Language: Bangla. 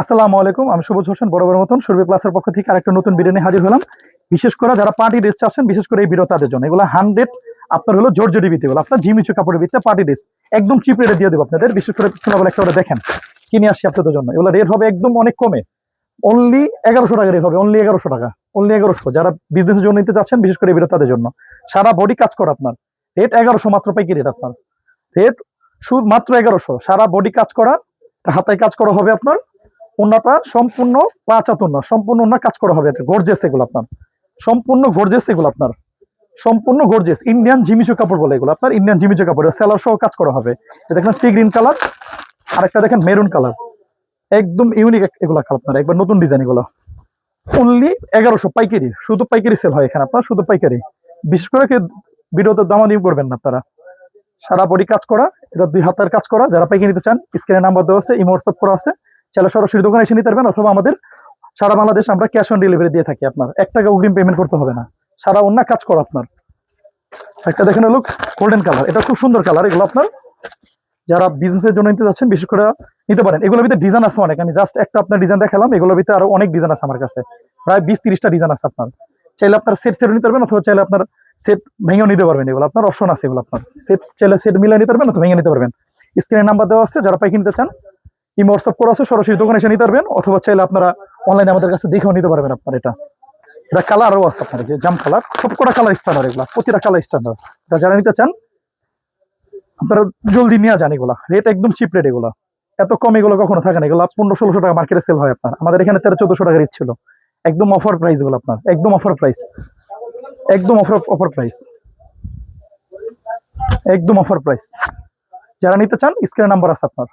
আসসালামু আলাইকুম, আমি সুবোধ হোসেন বরাবর মতন সুরভি প্লাসের পক্ষ থেকে আরেকটা নতুন ভিডিও নিয়ে হাজির হলাম। বিশেষ করে যারা পার্টি ড্রেস চাচ্ছেন, বিশেষ করে এই ভিডিও তাদের জন্য। এগুলো 100 আপনার হলো জর্জরি ভিত্তি, এগুলো আপনার জিমিচু কাপড়ের ভিত্তিতে পার্টি ড্রেস একদম চিপ রেটে দিয়ে দেবো আপনাদের। বিশেষ করে পিছনে একটা করে দেখেন কিনে আসছি আপনাদের জন্য। এগুলো রেট হবে একদম অনেক কমে, অনলি 1100 টাকা রেট হবে, অনলি 1100 টাকা, অনলি 1100। যারা বিজনেসের জন্য নিতে চাচ্ছেন, বিশেষ করে এই ভিডিও তাদের জন্য। সারা বডি কাজ করা আপনার, রেট 1100 মাত্র, পাইকারি রেট আপনার, রেট শুধু মাত্র 1100। সারা বডি কাজ করা, হাতায় কাজ করা হবে আপনার, ওন্নাটা সম্পূর্ণ পাঁচাত ওন্না, সম্পূর্ণ ওন্না কাজ করা হবে। গর্জেস এগুলো আপনার, সম্পূর্ণ গর্জেস এগুলো আপনার, সম্পূর্ণ গর্জেস ইন্ডিয়ান জিমিচু কাপড় বলে এগুলো আপনার, ইন্ডিয়ান জিমিচু কাপড় সেলার সহ কাজ করা হবে। দেখেন সি গ্রিন কালার, আরেকটা দেখেন মেরুন কালার, একদম ইউনিক এগুলো কালার আপনার, একবার নতুন ডিজাইন এগুলো। অনলি 1100 পাইকারি, শুধু পাইকারি সেল হয় এখানে আপনার, শুধু পাইকারি। বিশেষ করে ভিডিওতে দামাদামি করবেন না আপনারা। সারা বডি কাজ করা, এটা 2 হাতের কাজ করা। যারা পাইকারি নিতে চান, স্ক্রিনে নাম্বার দেওয়া আছে, ইমো হোয়াটসঅ্যাপ করা আছে, চাইলে সরাসরি দোকানে এসে নিতে পারবেন, অথবা আমাদের সারা বাংলাদেশ আমরা ক্যাশ অন ডেলিভারি দিয়ে থাকি। আপনার 1 টাকা অগ্রিম পেমেন্ট করতে হবে না, সারা অন্য কাজ করা আপনার। একটা দেখেন হলো গোল্ডেন কালার, এটা খুব সুন্দর কালার। এগুলো আপনার যারা বিজনেসের জন্য নিতে যাচ্ছেন, বিশেষ করে নিতে পারেন। এগুলোর ভিতরে ডিজাইন আছে অনেক, আমি জাস্ট একটা আপনার ডিজাইন দেখালাম। এগুলোর ভিতরে আরো অনেক ডিজাইন আছে আমার কাছে, প্রায় 20-30টা ডিজাইন আছে আপনার। চাইলে আপনার সেট নিতে পারবেন, অথবা চাইলে আপনার সেট ভেঙেও নিতে পারবেন। এগুলো আপনার অপশন আছে, এগুলো আপনার সেট চাইলে সেট মিলিয়ে নিতে পারবেন, অথবা ভেঙে নিতে পারবেন। স্ক্রিনে নাম্বার দেওয়া আছে, যারা পাইকারি নিতে চান ইমো হোয়াটসঅ্যাপ করা আছে, সরাসরি দোকানে এসে নিতে পারবেন, অথবা চাইলে আপনারা অনলাইনে আমাদের কাছে দেখেও নিতে পারবেন আপনার। এটা কালারও আছে আপনার, যে জাম কালার, সবকটা কালার স্ট্যান্ডার্ড, এগুলা প্রতিটা কালার স্ট্যান্ডার্ড। এটা যারা নিতে চান আপনারা জলদি নিয়ে যান। এগুলা রেট একদম চিপ রেট, এগুলো এত কম এগুলো কখনো থাকে না। এগুলো 1500-1600 টাকা মার্কেটে সেল হয় আপনার, আমাদের এখানে 1300-1400 টাকা রেট ছিল। একদম অফার প্রাইস এগুলো আপনার, একদম অফার প্রাইস, একদম অফার প্রাইস, একদম অফার প্রাইস। যারা নিতে চান স্ক্রিনে নাম্বার আছে আপনার।